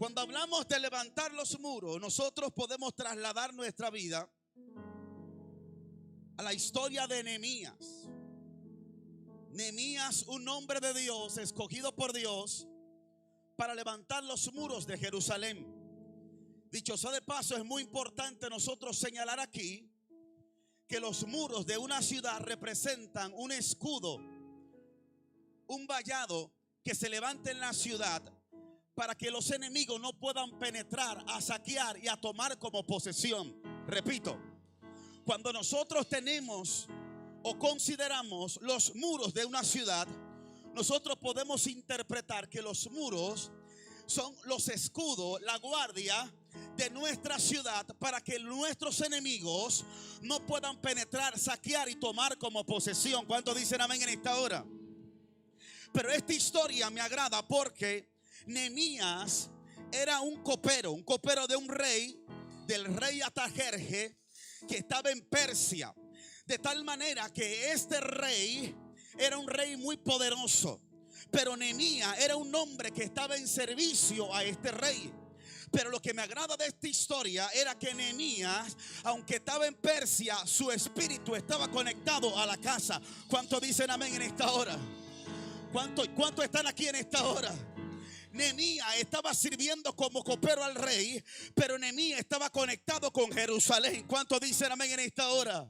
Cuando hablamos de levantar los muros, nosotros podemos trasladar nuestra vida a la historia de Nehemías. Nehemías, un hombre de Dios, escogido por Dios para levantar los muros de Jerusalén. Dicho sea de paso, es muy importante nosotros señalar aquí que los muros de una ciudad representan un escudo, un vallado que se levanta en la ciudad para que los enemigos no puedan penetrar, a saquear y a tomar como posesión. Repito, cuando nosotros tenemos o consideramos los muros de una ciudad, nosotros podemos interpretar que los muros son los escudos, la guardia de nuestra ciudad para que nuestros enemigos no puedan penetrar, saquear y tomar como posesión. ¿Cuántos dicen amén en esta hora? Pero esta historia me agrada porque Nehemías era un copero de un rey, del rey Artajerjes, que estaba en Persia. De tal manera que este rey era un rey muy poderoso, pero Nehemías era un hombre que estaba en servicio a este rey. Pero lo que me agrada de esta historia era que Nehemías, aunque estaba en Persia, su espíritu estaba conectado a la casa. ¿Cuántos dicen amén en esta hora? ¿Cuántos están aquí en esta hora? Nehemías estaba sirviendo como copero al rey, pero Nehemías estaba conectado con Jerusalén. ¿Cuántos dicen amén en esta hora?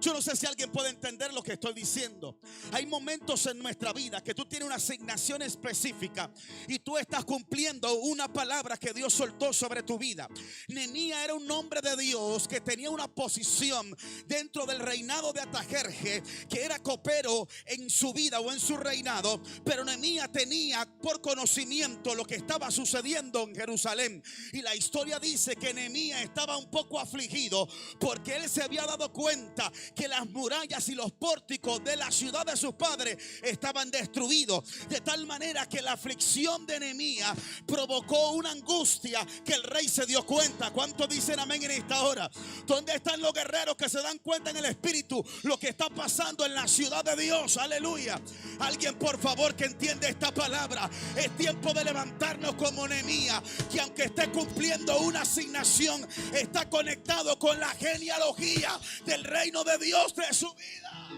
Yo no sé si alguien puede entender lo que estoy diciendo. Hay momentos en nuestra vida que tú tienes una asignación específica y tú estás cumpliendo una palabra que Dios soltó sobre tu vida. Nehemías era un hombre de Dios que tenía una posición dentro del reinado de Artajerjes, que era copero en su vida o en su reinado. Pero Nehemías tenía por conocimiento lo que estaba sucediendo en Jerusalén. Y la historia dice que Nehemías estaba un poco afligido porque él se había dado cuenta que las murallas y los pórticos de la ciudad de sus padres estaban destruidos, de tal manera que la aflicción de Nehemías provocó una angustia que el rey se dio cuenta. ¿Cuántos dicen amén en esta hora? ¿Dónde están los guerreros que se dan cuenta en el espíritu lo que está pasando en la ciudad de Dios? Aleluya. Alguien por favor que entiende esta palabra. Es tiempo de levantarnos como Nehemías, que aunque esté cumpliendo una asignación, está conectado con la genealogía del reino de Dios de su vida.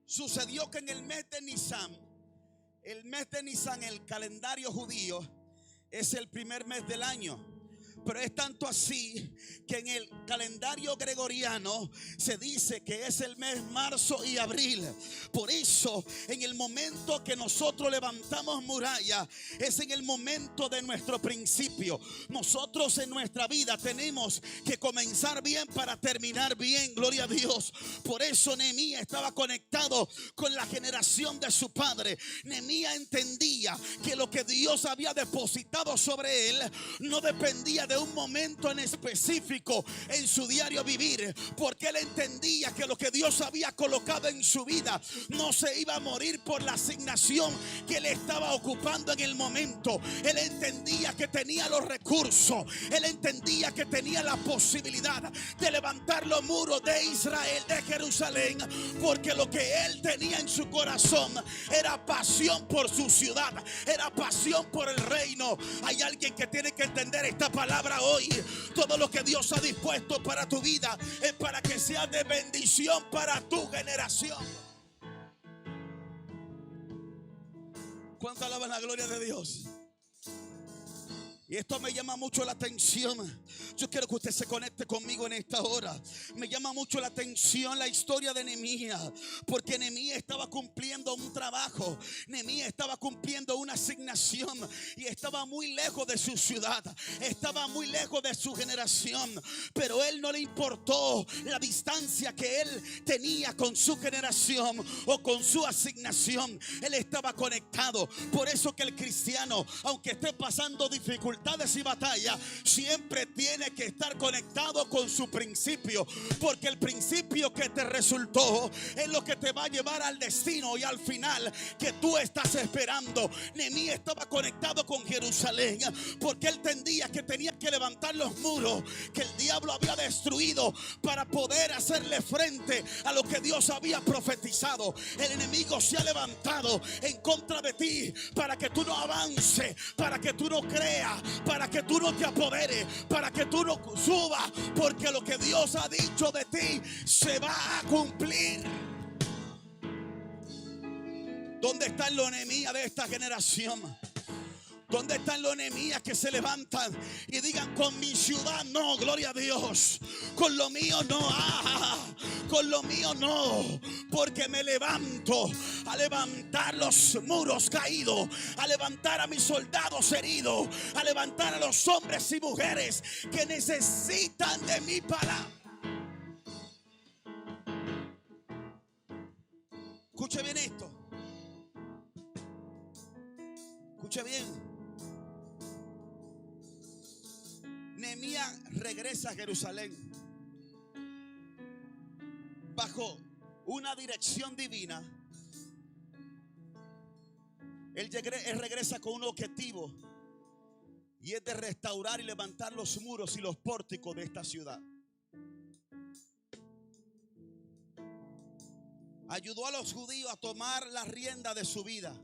Sucedió que en el mes de Nisan, el calendario judío, es el primer mes del año. Pero es tanto así que en el calendario gregoriano se dice que es el mes marzo y abril. Por eso en el momento que nosotros levantamos muralla es en el momento de nuestro principio. Nosotros en nuestra vida tenemos que comenzar bien para terminar bien, gloria a Dios. Por eso Nehemías estaba conectado con la generación de su padre. Nehemías entendía que lo que Dios había depositado sobre él no dependía de un momento en específico en su diario vivir, porque él entendía que lo que Dios había colocado en su vida no se iba a morir por la asignación que él estaba ocupando en el momento. Él entendía que tenía los recursos, él entendía que tenía la posibilidad de levantar los muros de Israel, de Jerusalén, porque lo que él tenía en su corazón era pasión por su ciudad, era pasión por el reino. Hay alguien que tiene que entender esta palabra hoy. Todo lo que Dios ha dispuesto para tu vida es para que sea de bendición para tu generación. ¿Cuánto alaban la gloria de Dios? Y esto me llama mucho la atención. Yo quiero que usted se conecte conmigo en esta hora. Me llama mucho la atención la historia de Nehemías, porque Nehemías estaba cumpliendo un trabajo. Nehemías estaba cumpliendo una asignación y estaba muy lejos de su ciudad, estaba muy lejos de su generación. Pero él no le importó la distancia que él tenía con su generación o con su asignación. Él estaba conectado. Por eso que el cristiano, aunque esté pasando dificultades, dificultades y batallas, siempre tiene que estar conectado con su principio, porque el principio que te resultó es lo que te va a llevar al destino y al final que tú estás esperando. Nehemías estaba conectado con Jerusalén porque él entendía que tenía que levantar los muros que el diablo había destruido para poder hacerle frente a lo que Dios había profetizado. El enemigo se ha levantado en contra de ti para que tú no avances, para que tú no creas, para que tú no te apoderes, para que tú no subas, porque lo que Dios ha dicho de ti se va a cumplir. ¿Dónde están los Nehemías de esta generación? ¿Dónde están los Nehemías que se levantan y digan: con mi ciudad no, gloria a Dios, con lo mío no, con lo mío no, porque me levanto a levantar los muros caídos, a levantar a mis soldados heridos, a levantar a los hombres y mujeres que necesitan de mi palabra? Escuche bien esto. Escuche bien. Nehemías regresa a Jerusalén bajo una dirección divina. Él regresa con un objetivo, y es de restaurar y levantar los muros y los pórticos de esta ciudad. Ayudó a los judíos a tomar la rienda de su vida,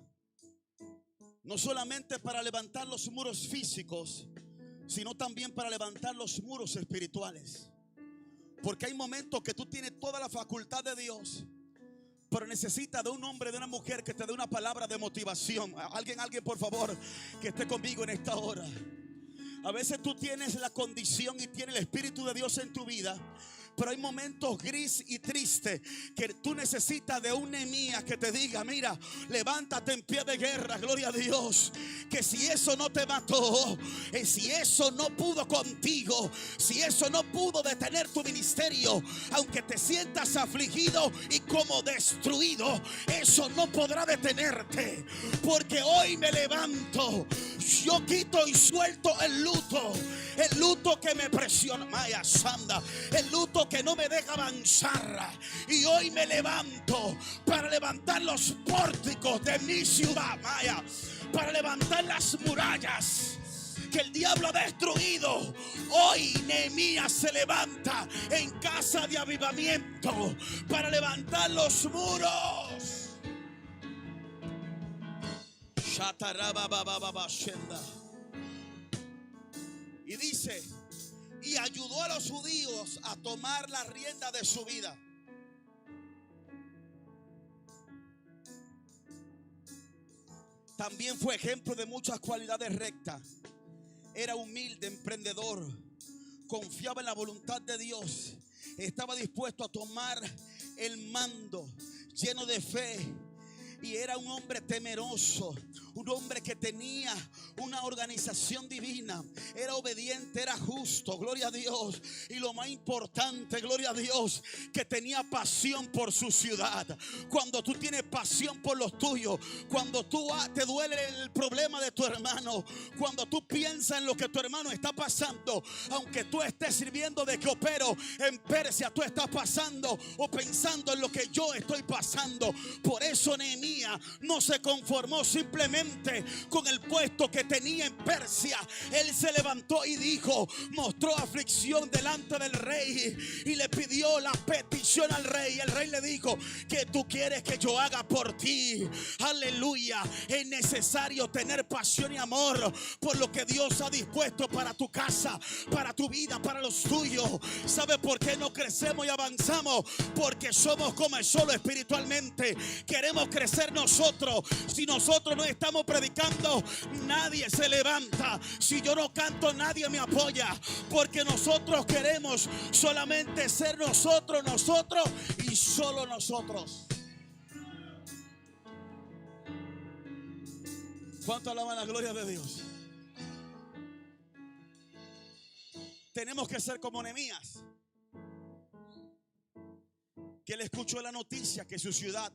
no solamente para levantar los muros físicos, sino también para levantar los muros espirituales. Porque hay momentos que tú tienes toda la facultad de Dios, pero necesitas de un hombre, de una mujer que te dé una palabra de motivación. Alguien por favor, que esté conmigo en esta hora. A veces tú tienes la condición y tienes el Espíritu de Dios en tu vida, pero hay momentos gris y tristes que tú necesitas de un Nehemías que te diga: mira, levántate en pie de guerra, gloria a Dios. Que si eso no te mató, si eso no pudo contigo, si eso no pudo detener tu ministerio, aunque te sientas afligido y como destruido, eso no podrá detenerte. Porque hoy me levanto, yo quito y suelto el luto que me presiona, Maya Sanda, el luto que no me deja avanzar. Y hoy me levanto para levantar los pórticos de mi ciudad, Maya, para levantar las murallas que el diablo ha destruido. Hoy Nehemías se levanta en casa de avivamiento para levantar los muros. Y dice: y ayudó a los judíos a tomar la rienda de su vida. También fue ejemplo de muchas cualidades rectas. Era humilde, emprendedor, confiaba en la voluntad de Dios, estaba dispuesto a tomar el mando, lleno de fe. Y era un hombre temeroso, un hombre que tenía una organización divina. Era obediente, era justo, gloria a Dios. Y lo más importante, gloria a Dios, que tenía pasión por su ciudad. Cuando tú tienes pasión por los tuyos, cuando tú te duele el problema de tu hermano, cuando tú piensas en lo que tu hermano está pasando, aunque tú estés sirviendo de copero en Persia, tú estás pasando o pensando en lo que yo estoy pasando. Por eso Nehemías no se conformó simplemente con el puesto que tenía en Persia. Él se levantó y dijo, mostró aflicción delante del rey y le pidió la petición al rey. El rey le dijo: ¿qué tú quieres que yo haga por ti? Aleluya. Es necesario tener pasión y amor por lo que Dios ha dispuesto para tu casa, para tu vida, para los tuyos. ¿Sabe por qué no crecemos y avanzamos? Porque somos como el solo espiritualmente. Queremos crecer nosotros. Si nosotros no estamos predicando, nadie se levanta. Si yo no canto, nadie me apoya. Porque nosotros queremos solamente ser nosotros y solo nosotros. ¿Cuánto alaban la gloria de Dios? Tenemos que ser como Nehemías, que él escuchó la noticia que su ciudad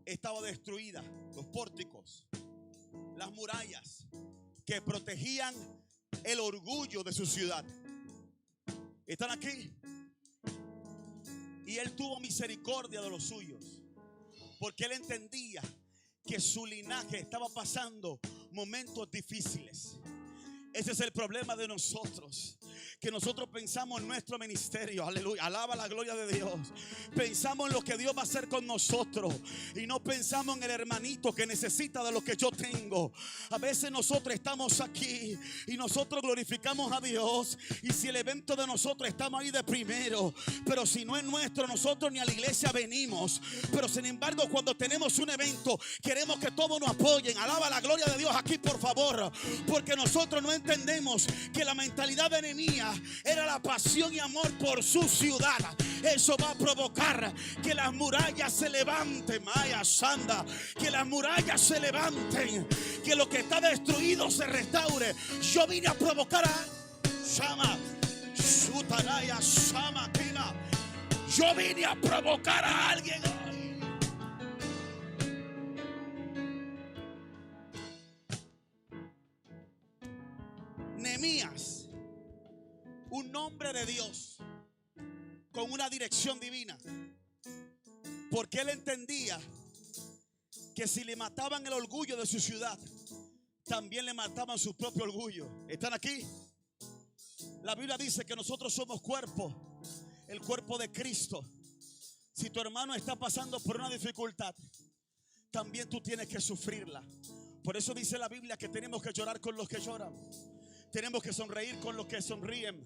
estaba destruida, los pórticos, las murallas, que protegían el orgullo de su ciudad. ¿Están aquí? Y él tuvo misericordia de los suyos, porque él entendía que su linaje estaba pasando momentos difíciles. Ese es el problema de nosotros, que nosotros pensamos en nuestro ministerio, aleluya, alaba la gloria de Dios. Pensamos en lo que Dios va a hacer con nosotros y no pensamos en el hermanito que necesita de lo que yo tengo. A veces nosotros estamos aquí y nosotros glorificamos a Dios, y si el evento de nosotros estamos ahí de primero, pero si no es nuestro, nosotros ni a la iglesia venimos. Pero sin embargo, cuando tenemos un evento, queremos que todos nos apoyen. Alaba la gloria de Dios aquí, por favor, porque nosotros no entendemos que la mentalidad de Nehemías era la pasión y amor por su ciudad. Eso va a provocar que las murallas se levanten, Maya Sanda, que las murallas se levanten, que lo que está destruido se restaure. Yo vine a provocar a Shama, Sutanaya, Shama, Kina. Yo vine a provocar a alguien hoy. Nehemías, un hombre de Dios con una dirección divina, porque él entendía que si le mataban el orgullo de su ciudad, también le mataban su propio orgullo. ¿Están aquí? La Biblia dice que nosotros somos cuerpo, el cuerpo de Cristo. Si tu hermano está pasando por una dificultad, también tú tienes que sufrirla. Por eso dice la Biblia que tenemos que llorar con los que lloran, tenemos que sonreír con los que sonríen.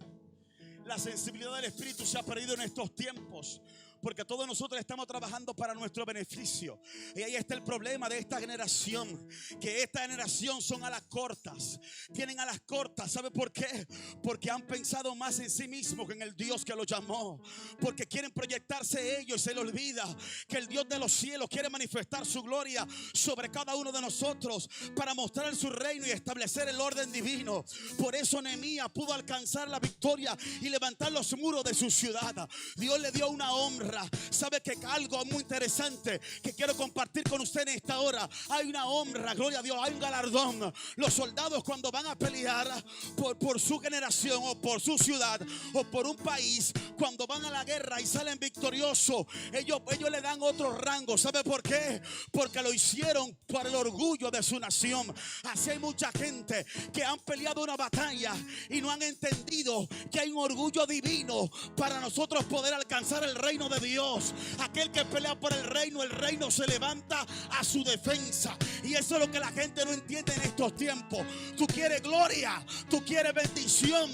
La sensibilidad del Espíritu se ha perdido en estos tiempos, porque todos nosotros estamos trabajando para nuestro beneficio. Y ahí está el problema de esta generación, que esta generación son a las cortas. Tienen a las cortas. ¿Sabe por qué? Porque han pensado más en sí mismos que en el Dios que los llamó. Porque quieren proyectarse ellos y se les olvida que el Dios de los cielos quiere manifestar su gloria sobre cada uno de nosotros para mostrar su reino y establecer el orden divino. Por eso Nehemías pudo alcanzar la victoria y levantar los muros de su ciudad. Dios le dio una honra. Sabe que algo muy interesante que quiero compartir con usted en esta hora: hay una honra, gloria a Dios, hay un galardón. Los soldados, cuando van a pelear por su generación o por su ciudad o por un país, cuando van a la guerra y salen victoriosos, ellos le dan otro rango. ¿Sabe por qué? Porque lo hicieron por el orgullo de su nación. Así hay mucha gente que han peleado una batalla y no han entendido que hay un orgullo divino para nosotros poder alcanzar el reino de Dios. Aquel que pelea por el reino se levanta a su defensa. Y eso es lo que la gente no entiende en estos tiempos. Tú quieres gloria, tú quieres bendición,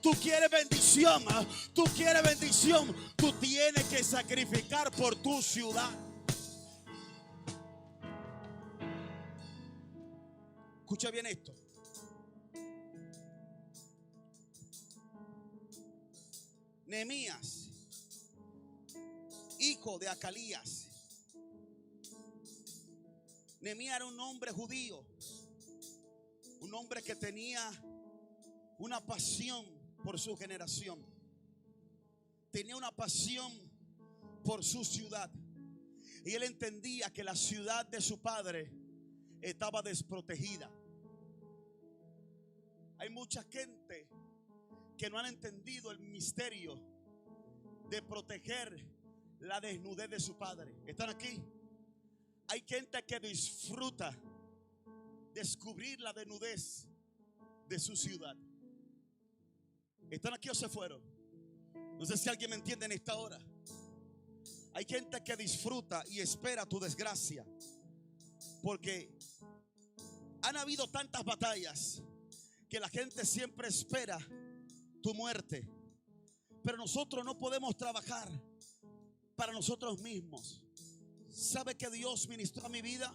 tú quieres bendición, tú quieres bendición. Tú tienes que sacrificar por tu ciudad. Escucha bien esto. Nehemías, hijo de Acalías. Nehemías era un hombre judío, un hombre que tenía una pasión por su generación, tenía una pasión por su ciudad, y él entendía que la ciudad de su padre estaba desprotegida. Hay mucha gente que no han entendido el misterio de proteger la desnudez de su padre. ¿Están aquí? Hay gente que disfruta descubrir la desnudez de su ciudad. ¿Están aquí o se fueron? No sé si alguien me entiende en esta hora. Hay gente que disfruta y espera tu desgracia, porque han habido tantas batallas que la gente siempre espera tu muerte. Pero nosotros no podemos trabajar para nosotros mismos. ¿Sabe que Dios ministró a mi vida?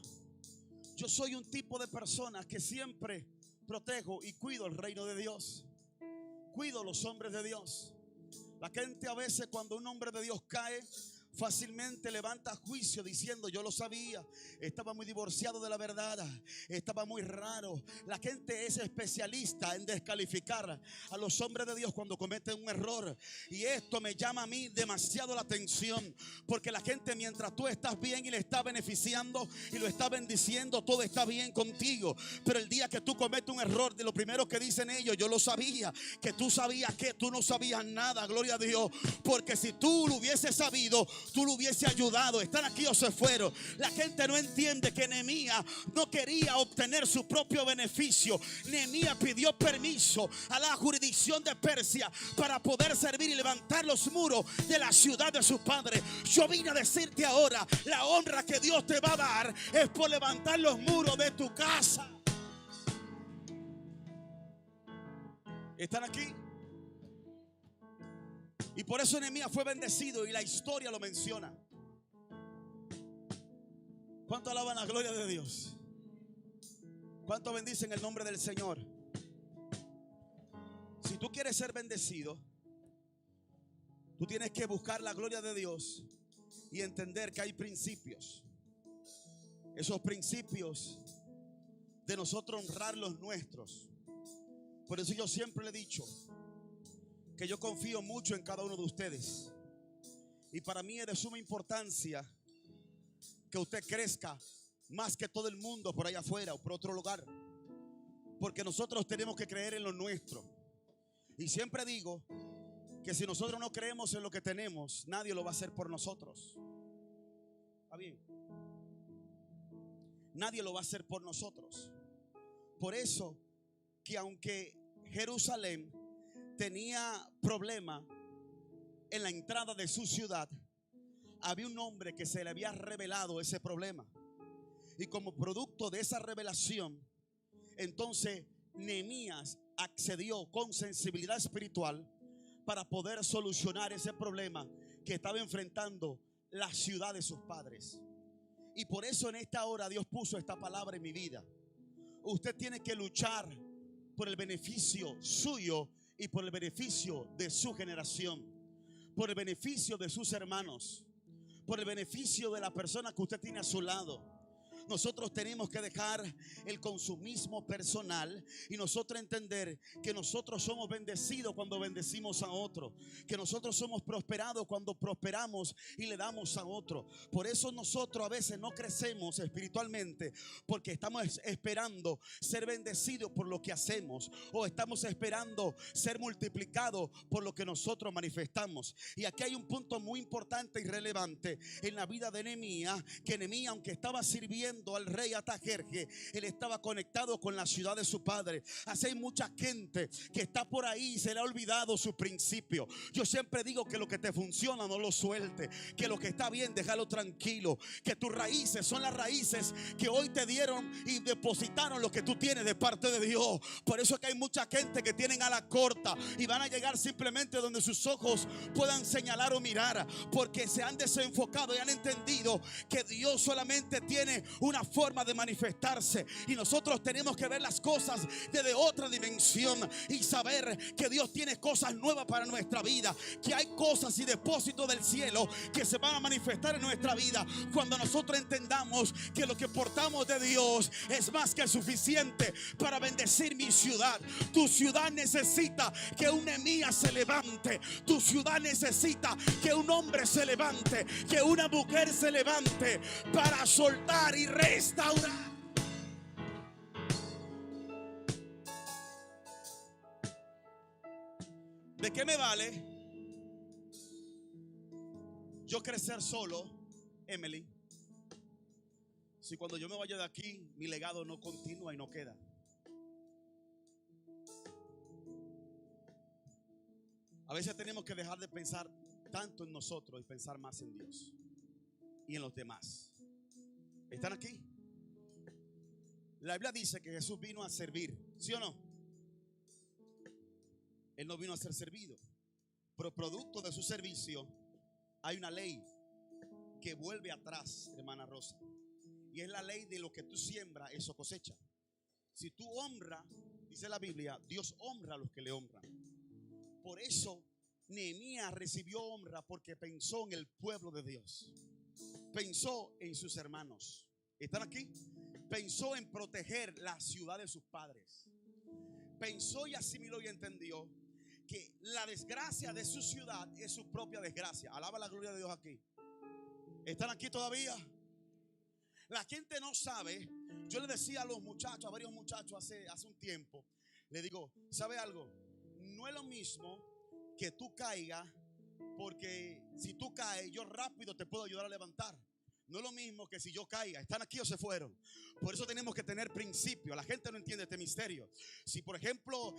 Yo soy un tipo de persona que siempre protejo y cuido el reino de Dios. Cuido los hombres de Dios. La gente a veces, cuando un hombre de Dios cae, fácilmente levanta juicio diciendo: yo lo sabía, estaba muy divorciado de la verdad, estaba muy raro. La gente es especialista en descalificar a los hombres de Dios cuando cometen un error, y esto me llama a mí demasiado la atención, porque la gente, mientras tú estás bien y le está beneficiando y lo está bendiciendo, todo está bien contigo. Pero el día que tú cometes un error, de lo primero que dicen ellos: yo lo sabía. Que tú sabías que tú no sabías nada, gloria a Dios, porque si tú lo hubieses sabido, tú lo hubieses ayudado. ¿Están aquí o se fueron? La gente no entiende que Nehemías no quería obtener su propio beneficio. Nehemías pidió permiso a la jurisdicción de Persia para poder servir y levantar los muros de la ciudad de su padre. Yo vine a decirte ahora: la honra que Dios te va a dar es por levantar los muros de tu casa. ¿Están aquí? Y por eso Nehemías fue bendecido, y la historia lo menciona. ¿Cuánto alaban la gloria de Dios? ¿Cuánto bendicen el nombre del Señor? Si tú quieres ser bendecido, tú tienes que buscar la gloria de Dios y entender que hay principios. Esos principios de nosotros honrar los nuestros. Por eso yo siempre le he dicho que yo confío mucho en cada uno de ustedes, y para mí es de suma importancia que usted crezca más que todo el mundo por allá afuera o por otro lugar, porque nosotros tenemos que creer en lo nuestro. Y siempre digo que si nosotros no creemos en lo que tenemos, nadie lo va a hacer por nosotros. ¿Está bien? Nadie lo va a hacer por nosotros. Por eso que aunque Jerusalén tenía problema en la entrada de su ciudad, había un hombre que se le había revelado ese problema, y como producto de esa revelación, entonces Nehemías accedió con sensibilidad espiritual para poder solucionar ese problema que estaba enfrentando la ciudad de sus padres. Y por eso en esta hora Dios puso esta palabra en mi vida. Usted tiene que luchar por el beneficio suyo y por el beneficio de su generación, por el beneficio de sus hermanos, por el beneficio de la persona que usted tiene a su lado. Nosotros tenemos que dejar el consumismo personal y nosotros entender que nosotros somos bendecidos cuando bendecimos a otro, que nosotros somos prosperados cuando prosperamos y le damos a otro. Por eso nosotros a veces no crecemos espiritualmente, porque estamos esperando ser bendecidos por lo que hacemos, o estamos esperando ser multiplicados por lo que nosotros manifestamos. Y aquí hay un punto muy importante y relevante en la vida de Nehemías, que Nehemías, aunque estaba sirviendo al rey Artajerjes, él estaba conectado con la ciudad de su padre. Así hay mucha gente que está por ahí y se le ha olvidado su principio. Yo siempre digo que lo que te funciona no lo suelte, que lo que está bien déjalo tranquilo, que tus raíces son las raíces que hoy te dieron y depositaron lo que tú tienes de parte de Dios. Por eso es que hay mucha gente que tienen a la corta y van a llegar simplemente donde sus ojos puedan señalar o mirar, porque se han desenfocado y han entendido que Dios solamente tiene una forma de manifestarse, y nosotros tenemos que ver las cosas desde otra dimensión y saber que Dios tiene cosas nuevas para nuestra vida, que hay cosas y depósitos del cielo que se van a manifestar en nuestra vida cuando nosotros entendamos que lo que portamos de Dios es más que suficiente para bendecir mi ciudad. Tu ciudad necesita que un Nehemías se levante, tu ciudad necesita que un hombre se levante, que una mujer se levante para soltar y restaurar. ¿De qué me vale yo crecer solo, Emily, si cuando yo me vaya de aquí mi legado no continúa y no queda? A veces tenemos que dejar de pensar tanto en nosotros y pensar más en Dios y en los demás. ¿Están aquí? La Biblia dice que Jesús vino a servir, ¿sí o no? Él no vino a ser servido, pero producto de su servicio hay una ley que vuelve atrás, hermana Rosa, y es la ley de lo que tú siembras, eso cosecha. Si tú honras, dice la Biblia, Dios honra a los que le honran. Por eso Nehemías recibió honra porque pensó en el pueblo de Dios. Pensó en sus hermanos. ¿Están aquí? Pensó en proteger la ciudad de sus padres. Pensó y asimiló y entendió que la desgracia de su ciudad es su propia desgracia. Alaba la gloria de Dios aquí. ¿Están aquí todavía? La gente no sabe. Yo le decía a los muchachos, a varios muchachos hace un tiempo, le digo, ¿sabe algo? No es lo mismo que tú caigas, porque si tú caes, yo rápido te puedo ayudar a levantar. No es lo mismo que si yo caiga. ¿Están aquí o se fueron? Por eso tenemos que tener principio. La gente no entiende este misterio. Si por ejemplo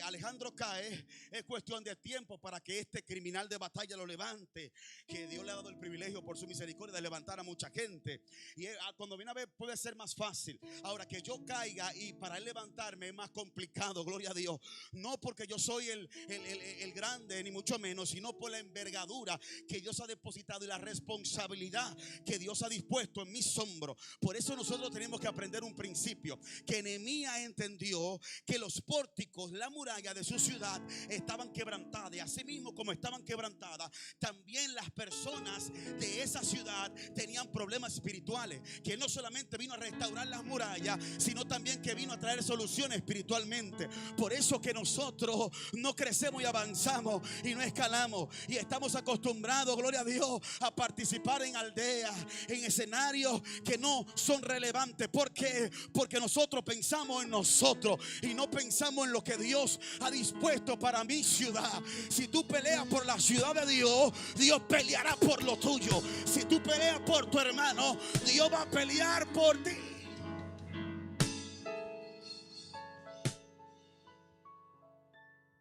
Alejandro cae, es cuestión de tiempo para que este criminal de batalla lo levante, que Dios le ha dado el privilegio por su misericordia de levantar a mucha gente. Y cuando viene a ver puede ser más fácil. Ahora que yo caiga y para él levantarme es más complicado, gloria a Dios. No porque yo soy el grande, ni mucho menos, sino por la envergadura que Dios ha depositado y la responsabilidad que Dios ha dispuesto en mis hombros. Por eso nosotros tenemos que aprender un principio, que Nehemías entendió que los pórticos, la muralla de su ciudad estaban quebrantadas, y así mismo como estaban quebrantadas, también las personas de esa ciudad tenían problemas espirituales, que no solamente vino a restaurar las murallas, sino también que vino a traer soluciones espiritualmente. Por eso que nosotros no crecemos y avanzamos y no escalamos, y estamos acostumbrados, gloria a Dios, a participar en aldeas, en escenarios que no son relevantes. ¿Por qué? Porque nosotros pensamos en nosotros y no pensamos en lo que Dios ha dispuesto para mi ciudad. Si tú peleas por la ciudad de Dios, Dios peleará por lo tuyo. Si tú peleas por tu hermano, Dios va a pelear por ti.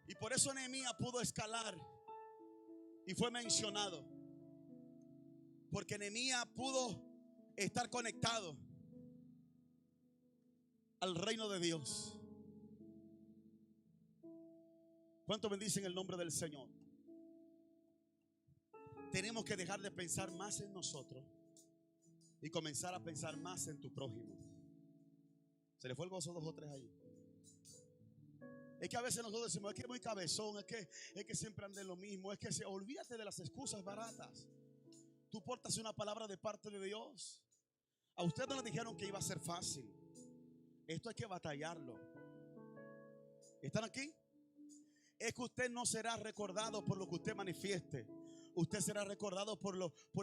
Y por eso Nehemías pudo escalar y fue mencionado, porque Nehemías pudo estar conectado al reino de Dios. ¿Cuánto bendicen el nombre del Señor? Tenemos que dejar de pensar más en nosotros y comenzar a pensar más en tu prójimo. ¿Se le fue el gozo 2 o 3 ahí? Es que a veces nosotros decimos, es que es muy cabezón, es que siempre anda en lo mismo, es que olvídate de las excusas baratas. Tú portas una palabra de parte de Dios. A usted no le dijeron que iba a ser fácil. Esto hay que batallarlo. ¿Están aquí? Es que usted no será recordado por lo que usted manifieste. Usted será recordado por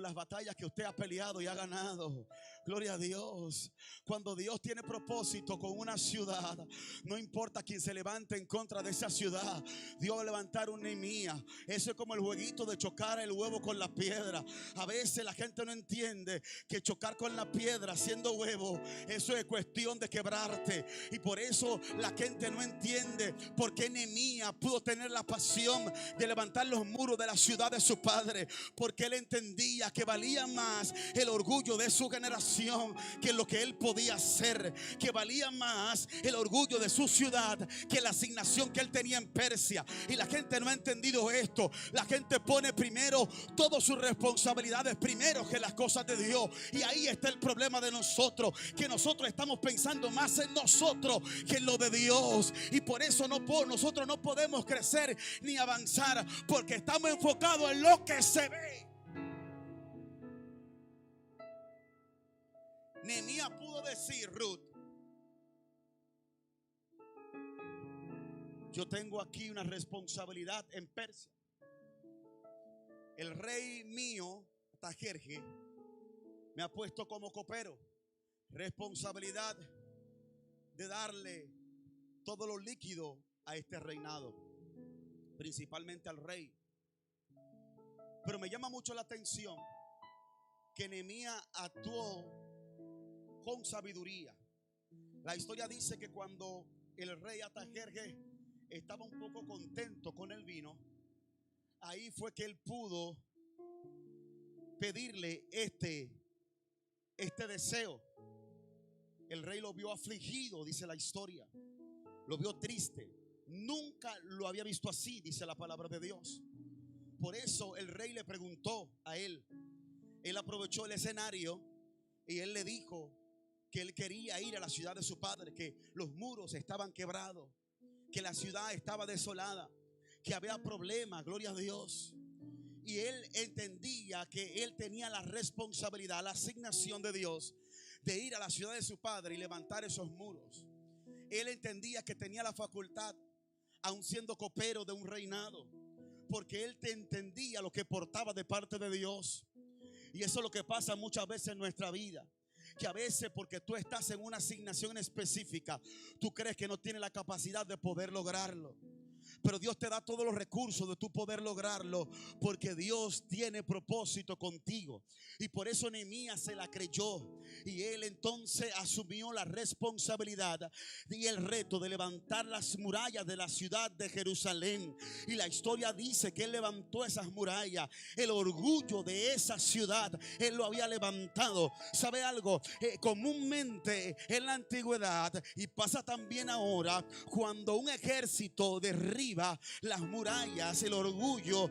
las batallas que usted ha peleado y ha ganado. Gloria a Dios. Cuando Dios tiene propósito con una ciudad, no importa quién se levante en contra de esa ciudad, Dios va a levantar un Nehemías. Eso es como el jueguito de chocar el huevo con la piedra. A veces la gente no entiende que chocar con la piedra haciendo huevo, eso es cuestión de quebrarte. Y por eso la gente no entiende por qué Nehemías pudo tener la pasión de levantar los muros de la ciudad de su padre. Porque él entendía que valía más el orgullo de su generación que lo que él podía hacer, que valía más el orgullo de su ciudad que la asignación que él tenía en Persia. Y la gente no ha entendido esto. La gente pone primero todas sus responsabilidades primero que las cosas de Dios. Y ahí está el problema de nosotros, que nosotros estamos pensando más en nosotros que en lo de Dios. Y por eso nosotros no podemos crecer ni avanzar, porque estamos enfocados en lo que se ve. Nehemías pudo decir, Ruth, yo tengo aquí una responsabilidad en Persia. El rey mío, Tajerje, me ha puesto como copero. Responsabilidad de darle todo lo líquido a este reinado, principalmente al rey. Pero me llama mucho la atención que Nehemías actuó con sabiduría. La historia dice que cuando el rey Artajerjes estaba un poco contento con el vino, ahí fue que él pudo pedirle este deseo. El rey lo vio afligido, dice la historia. Lo vio triste. Nunca lo había visto así, dice la palabra de Dios. Por eso el rey le preguntó a él. Él aprovechó el escenario y él le dijo que él quería ir a la ciudad de su padre, que los muros estaban quebrados, que la ciudad estaba desolada, que había problemas, gloria a Dios. Y él entendía que él tenía la responsabilidad, la asignación de Dios de ir a la ciudad de su padre y levantar esos muros. Él entendía que tenía la facultad, aun siendo copero de un reinado, porque él entendía lo que portaba de parte de Dios. Y eso es lo que pasa muchas veces en nuestra vida, que a veces porque tú estás en una asignación específica, tú crees que no tienes la capacidad de poder lograrlo. Pero Dios te da todos los recursos de tu poder lograrlo, porque Dios tiene propósito contigo. Y por eso Nehemías se la creyó, y él entonces asumió la responsabilidad y el reto de levantar las murallas de la ciudad de Jerusalén. Y la historia dice que él levantó esas murallas. El orgullo de esa ciudad él lo había levantado. ¿Sabe algo? Comúnmente en la antigüedad, y pasa también ahora, cuando un ejército derriba las murallas, el orgullo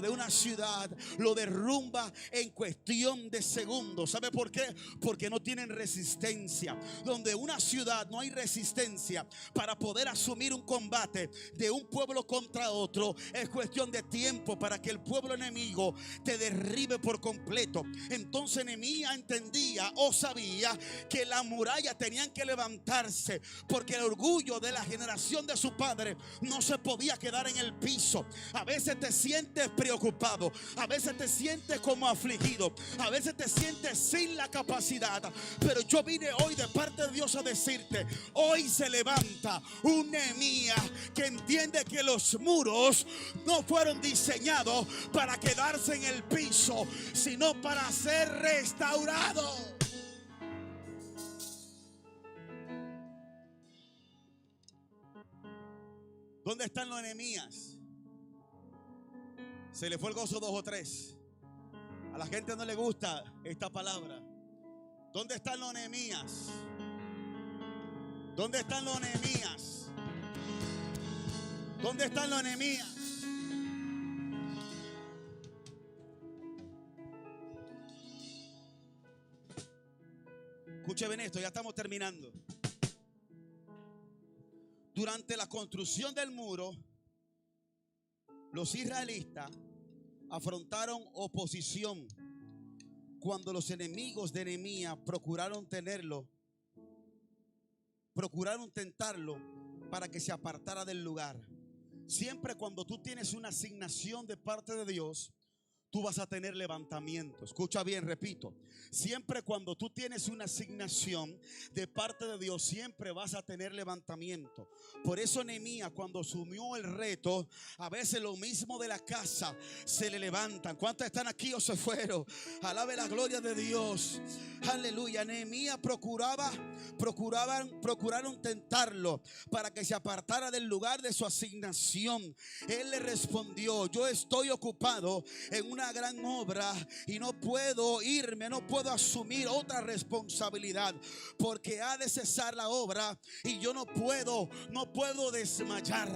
de una ciudad lo derrumba en cuestión de segundos. ¿Sabe por qué? Porque no tienen resistencia. Donde una ciudad no hay resistencia para poder asumir un combate de un pueblo contra otro, es cuestión de tiempo para que el pueblo enemigo te derribe por completo. Entonces Nehemías entendía o sabía que las murallas tenían que levantarse, porque el orgullo de la generación de su padre no se podía quedar en el piso. A veces te sientes preocupado, a veces te sientes como afligido, a veces te sientes sin la capacidad, pero yo vine hoy de parte de Dios a decirte: hoy se levanta un Nehemías que entiende que los muros no fueron diseñados para quedarse en el piso, sino para ser restaurados. ¿Dónde están los Nehemías? Se le fue el gozo 2 o 3. A la gente no le gusta esta palabra. ¿Dónde están los Nehemías? ¿Dónde están los Nehemías? ¿Dónde están los Nehemías? Escuche bien esto, ya estamos terminando. Durante la construcción del muro, los israelitas afrontaron oposición cuando los enemigos de Nehemías procuraron tentarlo para que se apartara del lugar. Siempre cuando tú tienes una asignación de parte de Dios, tú vas a tener levantamiento. Escucha bien, repito. Siempre cuando tú tienes una asignación de parte de Dios, siempre vas a tener levantamiento. Por eso Nehemías, cuando asumió el reto, a veces lo mismo de la casa se le levantan. ¿Cuántos están aquí o se fueron? Alabe la gloria de Dios. Aleluya. Nehemías procuraron tentarlo para que se apartara del lugar de su asignación. Él le respondió: yo estoy ocupado en una gran obra y no puedo irme, no puedo asumir otra responsabilidad, porque ha de cesar la obra y yo no puedo desmayar.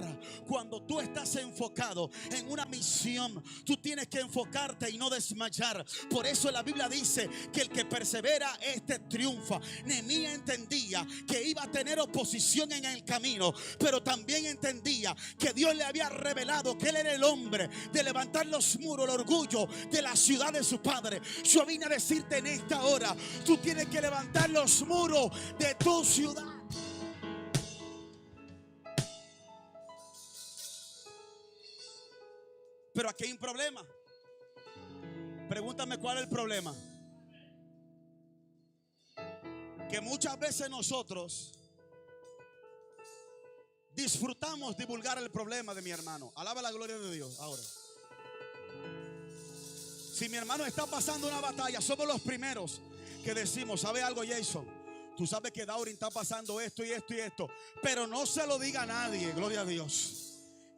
Cuando tú estás enfocado en una misión, tú tienes que enfocarte y no desmayar. Por eso la Biblia dice que el que persevera, este triunfa. Nehemías entendía que iba a tener oposición en el camino, pero también entendía que Dios le había revelado que él era el hombre de levantar los muros, el orgullo de la ciudad de su padre. Yo vine a decirte en esta hora: tú tienes que levantar los muros de tu ciudad. Pero aquí hay un problema. Pregúntame cuál es el problema. Que muchas veces nosotros disfrutamos divulgar el problema de mi hermano. Alaba la gloria de Dios. Ahora, si mi hermano está pasando una batalla, somos los primeros que decimos: ¿sabe algo, Jason? Tú sabes que Daurin está pasando esto y esto y esto, pero no se lo diga a nadie. Gloria a Dios.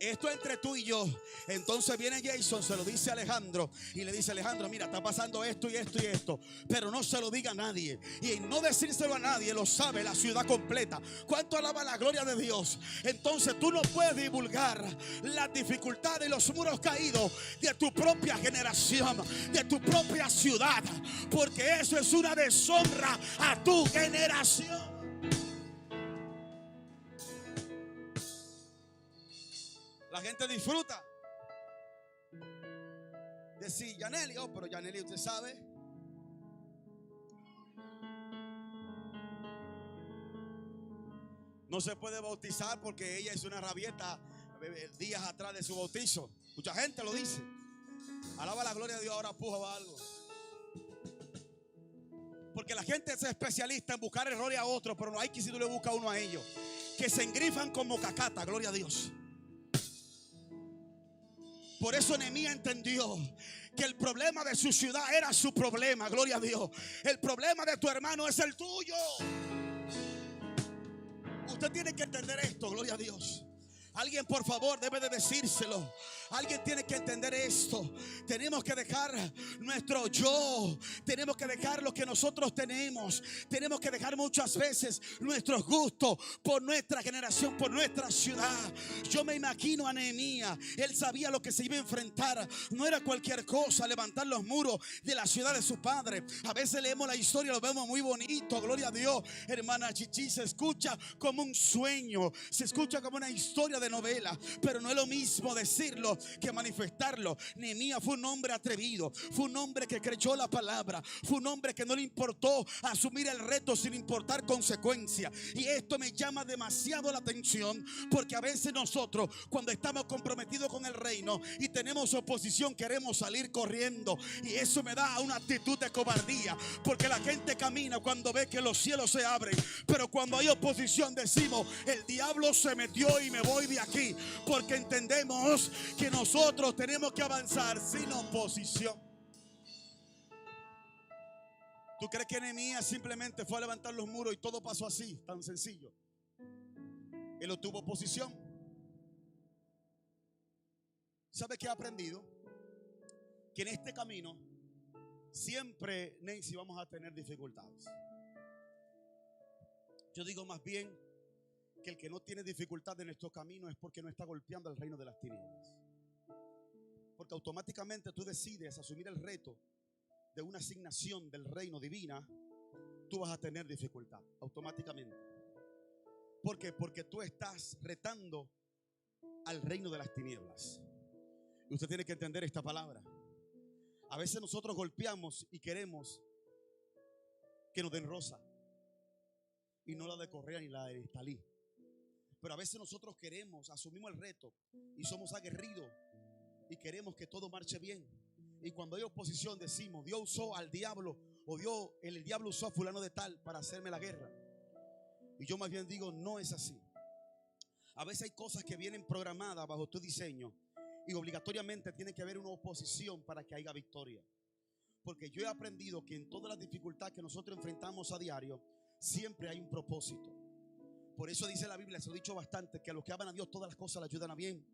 Esto entre tú y yo. Entonces viene Jason, se lo dice a Alejandro y le dice: Alejandro, mira, está pasando esto y esto y esto, pero no se lo diga a nadie. Y en no decírselo a nadie, lo sabe la ciudad completa. ¿Cuánto alaba la gloria de Dios? Entonces tú no puedes divulgar las dificultades y los muros caídos de tu propia generación, de tu propia ciudad, porque eso es una deshonra a tu generación. La gente disfruta. Decir, Yaneli, oh, pero Yaneli, usted sabe. No se puede bautizar porque ella es una rabieta días atrás de su bautizo. Mucha gente lo dice. Alaba la gloria de Dios, ahora puja o algo. Porque la gente es especialista en buscar errores a otros, pero no hay que si tú le buscas uno a ellos. Que se engrifan como cacata, gloria a Dios. Por eso Nehemías entendió que el problema de su ciudad era su problema, gloria a Dios. El problema de tu hermano es el tuyo. Usted tiene que entender esto, gloria a Dios. Alguien por favor debe de decírselo. Alguien tiene que entender esto. Tenemos que dejar nuestro yo. Tenemos que dejar lo que nosotros tenemos. Tenemos que dejar muchas veces nuestros gustos por nuestra generación, por nuestra ciudad. Yo me imagino a Nehemías. Él sabía lo que se iba a enfrentar. No era cualquier cosa levantar los muros de la ciudad de su padre. A veces leemos la historia, lo vemos muy bonito, gloria a Dios. Hermana Chichi, se escucha como un sueño. Se escucha como una historia de novela, pero no es lo mismo decirlo que manifestarlo. Nehemías fue un hombre atrevido, fue un hombre que creyó la palabra, fue un hombre que no le importó asumir el reto sin importar consecuencias. Y esto me llama demasiado la atención, porque a veces nosotros, cuando estamos comprometidos con el reino y tenemos oposición, queremos salir corriendo, y eso me da una actitud de cobardía, porque la gente camina cuando ve que los cielos se abren, pero cuando hay oposición decimos, el diablo se metió y me voy de aquí, porque entendemos que nosotros tenemos que avanzar sin oposición. ¿Tú crees que Nehemías simplemente fue a levantar los muros y todo pasó así, tan sencillo? Él no tuvo oposición. ¿Sabe qué he aprendido? Que en este camino siempre, Nancy, vamos a tener dificultades. Yo digo más bien que el que no tiene dificultad en estos caminos es porque no está golpeando el reino de las tinieblas. Porque automáticamente tú decides asumir el reto de una asignación del reino divina, tú vas a tener dificultad automáticamente. ¿Por qué? Porque tú estás retando al reino de las tinieblas. Y usted tiene que entender esta palabra. A veces nosotros golpeamos y queremos que nos den rosa y no la de Correa ni la de Estalí. Pero a veces nosotros queremos, asumimos el reto y somos aguerridos y queremos que todo marche bien. Y cuando hay oposición decimos, Dios usó al diablo, o el diablo usó a fulano de tal para hacerme la guerra. Y yo más bien digo, no es así. A veces hay cosas que vienen programadas bajo tu diseño y obligatoriamente tiene que haber una oposición para que haya victoria. Porque yo he aprendido que en todas las dificultades que nosotros enfrentamos a diario, siempre hay un propósito. Por eso dice la Biblia, se lo he dicho bastante, que a los que aman a Dios todas las cosas le ayudan a bien.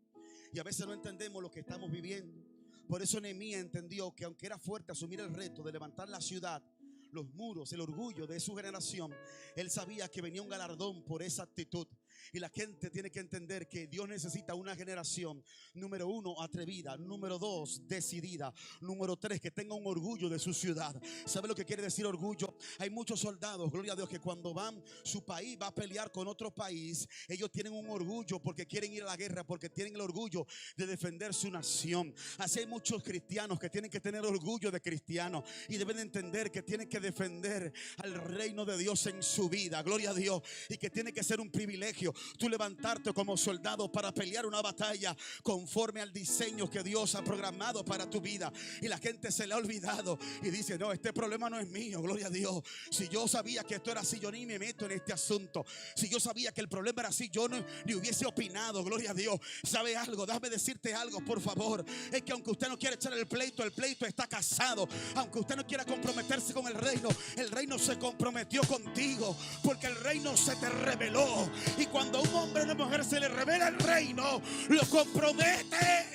Y a veces no entendemos lo que estamos viviendo. Por eso Nehemías entendió que aunque era fuerte asumir el reto de levantar la ciudad, los muros, el orgullo de su generación, él sabía que venía un galardón por esa actitud. Y la gente tiene que entender que Dios necesita una generación, número 1, atrevida, número 2, decidida, número 3, que tenga un orgullo de su ciudad. ¿Sabe lo que quiere decir orgullo? Hay muchos soldados, gloria a Dios, que cuando van, su país va a pelear con otro país, ellos tienen un orgullo porque quieren ir a la guerra, porque tienen el orgullo de defender su nación. Así hay muchos cristianos que tienen que tener orgullo de cristianos y deben entender que tienen que defender al reino de Dios en su vida, gloria a Dios, y que tiene que ser un privilegio tú levantarte como soldado para pelear una batalla conforme al diseño que Dios ha programado para tu vida. Y la gente se le ha olvidado y dice, no, este problema no es mío, gloria a Dios. Si yo sabía que esto era así, yo ni me meto en este asunto. Si yo sabía que el problema era así, yo no ni hubiese opinado, gloria a Dios. ¿Sabe algo? Déjame decirte algo, por favor. Es que aunque usted no quiera echar el pleito está casado. Aunque usted no quiera comprometerse con el reino se comprometió contigo, porque el reino se te reveló. Y cuando a un hombre o una mujer se le revela el reino, lo compromete.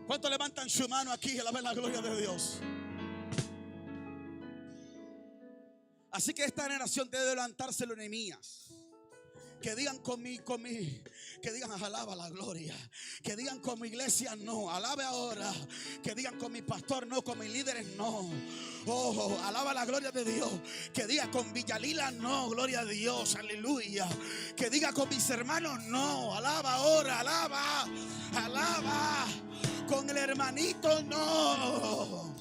¿Cuántos levantan su mano aquí a la gloria de Dios? Así que esta generación debe levantárselo, Nehemías. Que digan que digan alaba la gloria. Que digan con mi iglesia no, alabe ahora. Que digan con mi pastor no, con mis líderes no. Oh, alaba la gloria de Dios. Que diga con Villalila, no, gloria a Dios, aleluya. Que diga con mis hermanos, no, alaba ahora, alaba, alaba. Con el hermanito, no,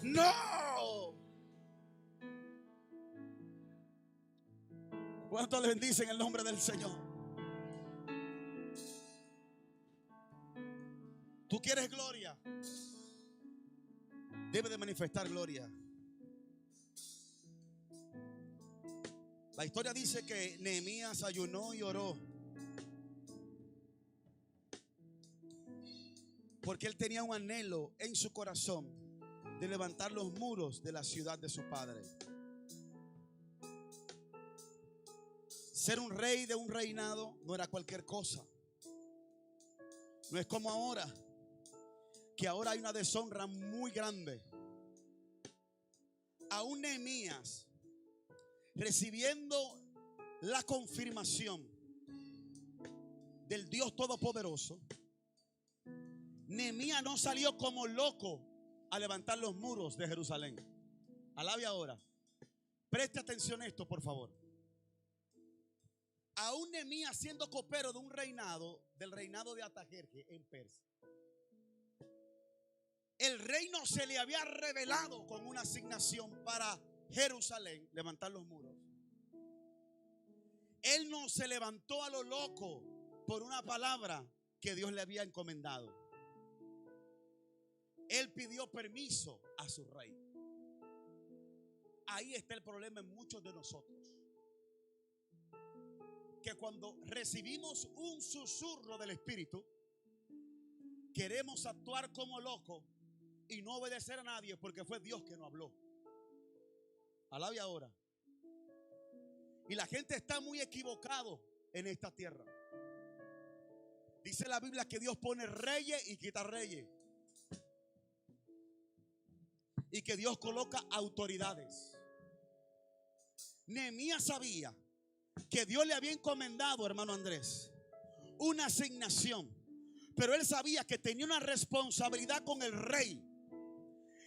no. ¿Cuánto le bendicen el nombre del Señor? ¿Tú quieres gloria? Debe de manifestar gloria. La historia dice que Nehemías ayunó y oró porque él tenía un anhelo en su corazón de levantar los muros de la ciudad de su padre. Ser un rey de un reinado no era cualquier cosa. No es como ahora, que ahora hay una deshonra muy grande. Aún Nehemías, recibiendo la confirmación del Dios Todopoderoso, Nehemías no salió como loco a levantar los muros de Jerusalén. Alabe ahora. Preste atención a esto, por favor. Aún Nehemías, siendo copero de un reinado, del reinado de Artajerjes en Persia, el reino se le había revelado con una asignación para Jerusalén, levantar los muros. Él no se levantó a lo loco por una palabra que Dios le había encomendado. Él pidió permiso a su rey. Ahí está el problema en muchos de nosotros, que cuando recibimos un susurro del Espíritu, queremos actuar como locos y no obedecer a nadie porque fue Dios que nos habló. Alabe ahora. Y la gente está muy equivocado en esta tierra. Dice la Biblia que Dios pone reyes y quita reyes, y que Dios coloca autoridades. Nehemías sabía que Dios le había encomendado, hermano Andrés, una asignación, pero él sabía que tenía una responsabilidad con el rey,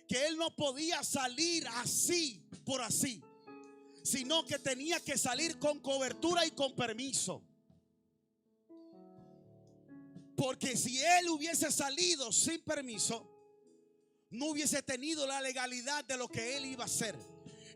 que él no podía salir así por así, sino que tenía que salir con cobertura y con permiso. Porque si él hubiese salido sin permiso, no hubiese tenido la legalidad de lo que él iba a hacer.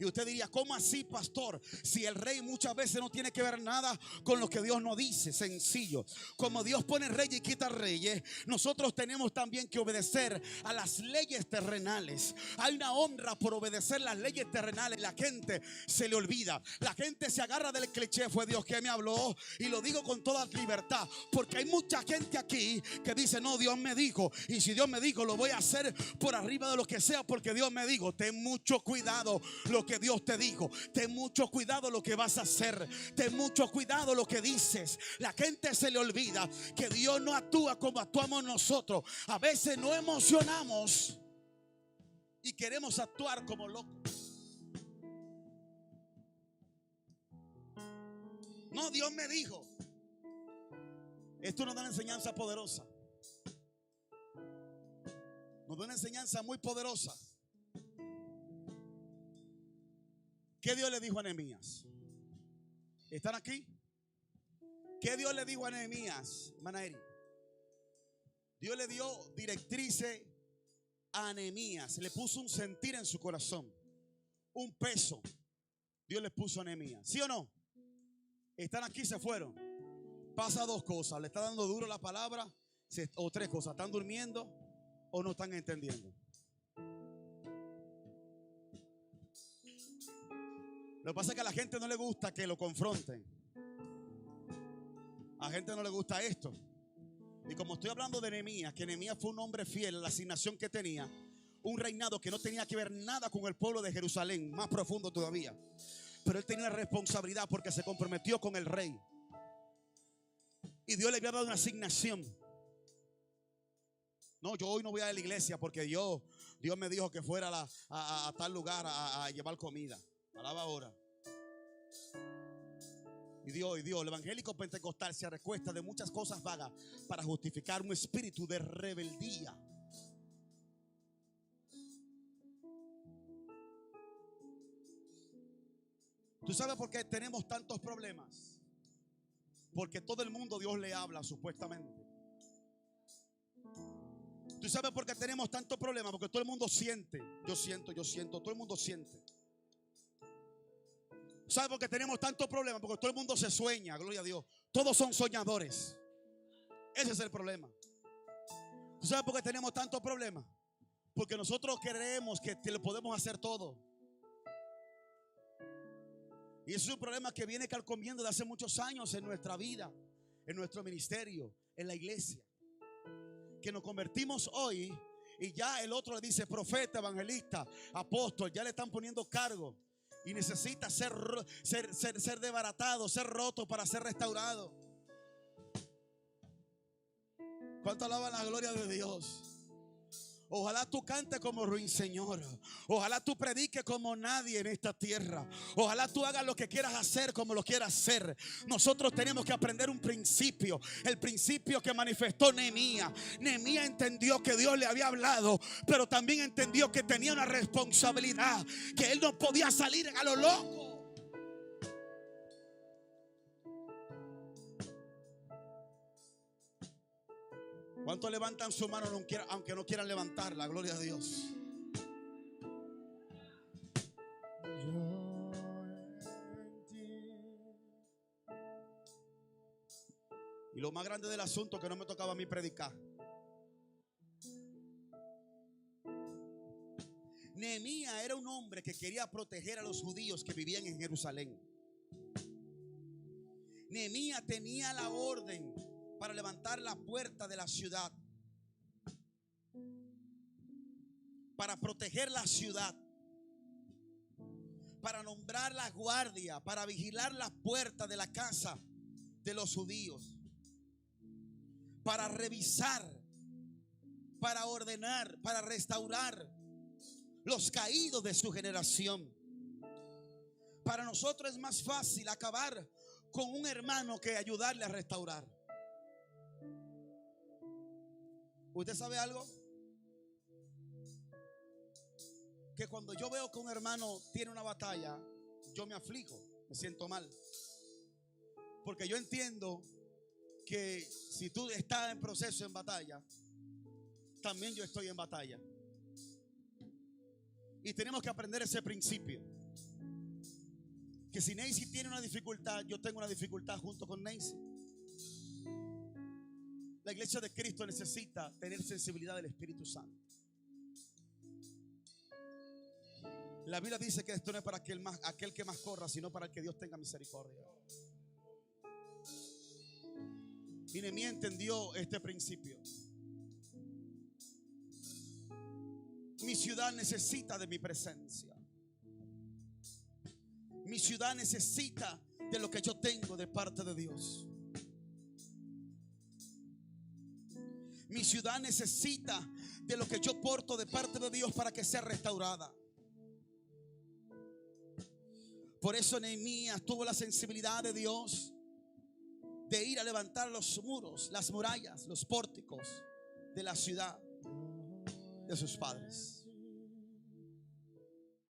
Y usted diría, ¿cómo así, pastor? Si el rey muchas veces no tiene que ver nada con lo que Dios nos dice. Sencillo. Como Dios pone reyes y quita reyes, nosotros tenemos también que obedecer a las leyes terrenales. Hay una honra por obedecer las leyes terrenales. La gente se le olvida. La gente se agarra del cliché, fue Dios que me habló. Y lo digo con toda libertad, porque hay mucha gente aquí que dice, no, Dios me dijo. Y si Dios me dijo, lo voy a hacer por arriba de lo que sea, porque Dios me dijo. Ten mucho cuidado lo que Dios te dijo. Ten mucho cuidado lo que vas a hacer. Ten mucho cuidado lo que dices. La gente se le olvida que Dios no actúa como actuamos nosotros. A veces nos emocionamos y queremos actuar como locos. No, Dios me dijo. Esto nos da una enseñanza poderosa. Nos da una enseñanza muy poderosa. ¿Qué Dios le dijo a Nehemías? ¿Están aquí? ¿Qué Dios le dijo a Nehemías, hermana Eri? Dios le dio directrices a Nehemías. Le puso un sentir en su corazón, un peso. Dios le puso a Nehemías. ¿Sí o no? Están aquí, se fueron. Pasa dos cosas. Le está dando duro la palabra, o tres cosas. ¿Están durmiendo o no están entendiendo? Lo que pasa es que a la gente no le gusta que lo confronten. A la gente no le gusta esto. Y como estoy hablando de Nehemías, que Nehemías fue un hombre fiel a la asignación que tenía, un reinado que no tenía que ver nada con el pueblo de Jerusalén, más profundo todavía, pero él tenía una responsabilidad porque se comprometió con el rey y Dios le había dado una asignación. No, yo hoy no voy a la iglesia porque Dios me dijo que fuera a tal lugar a llevar comida. Alaba ahora. Y Dios, el evangélico pentecostal se recuesta de muchas cosas vagas para justificar un espíritu de rebeldía. ¿Tú sabes por qué tenemos tantos problemas? Porque todo el mundo Dios le habla supuestamente. ¿Tú sabes por qué tenemos tantos problemas? Porque todo el mundo siente. Yo siento, todo el mundo siente. ¿Sabes por qué tenemos tantos problemas? Porque todo el mundo se sueña, gloria a Dios. Todos son soñadores. Ese es el problema. ¿Tú sabes por qué tenemos tantos problemas? Porque nosotros creemos que lo podemos hacer todo. Y ese es un problema que viene carcomiendo de hace muchos años en nuestra vida, en nuestro ministerio, en la iglesia. Que nos convertimos hoy y ya el otro le dice profeta, evangelista, apóstol, ya le están poniendo cargo. Y necesita ser desbaratado, ser roto para ser restaurado. ¿Cuánto alaban la gloria de Dios? Ojalá tú cantes como ruiseñor. Ojalá tú prediques como nadie en esta tierra. Ojalá tú hagas lo que quieras hacer como lo quieras hacer. Nosotros tenemos que aprender un principio. El principio que manifestó Nehemías. Nehemías entendió que Dios le había hablado, pero también entendió que tenía una responsabilidad, que él no podía salir a lo loco. ¿Cuántos levantan su mano aunque no quieran levantarla? Gloria a Dios. Y lo más grande del asunto, que no me tocaba a mí predicar. Nehemías era un hombre que quería proteger a los judíos que vivían en Jerusalén. Nehemías tenía la orden para levantar la puerta de la ciudad, para proteger la ciudad, para nombrar la guardia, para vigilar las puertas de la casa de los judíos, para revisar, para ordenar, para restaurar los caídos de su generación. Para nosotros es más fácil acabar con un hermano que ayudarle a restaurar. ¿Usted sabe algo? Que cuando yo veo que un hermano tiene una batalla, yo me aflijo, me siento mal. Porque yo entiendo que si tú estás en proceso, en batalla, también yo estoy en batalla. Y tenemos que aprender ese principio. Que si Nancy tiene una dificultad, yo tengo una dificultad junto con Nancy. La iglesia de Cristo necesita tener sensibilidad del Espíritu Santo. La Biblia dice que esto no es para aquel que más corra, sino para el que Dios tenga misericordia. Y Nehemías entendió este principio. Mi ciudad necesita de mi presencia. Mi ciudad necesita de lo que yo tengo de parte de Dios. Mi ciudad necesita de lo que yo porto de parte de Dios para que sea restaurada. Por eso Nehemías tuvo la sensibilidad de Dios de ir a levantar los muros, las murallas, los pórticos de la ciudad de sus padres.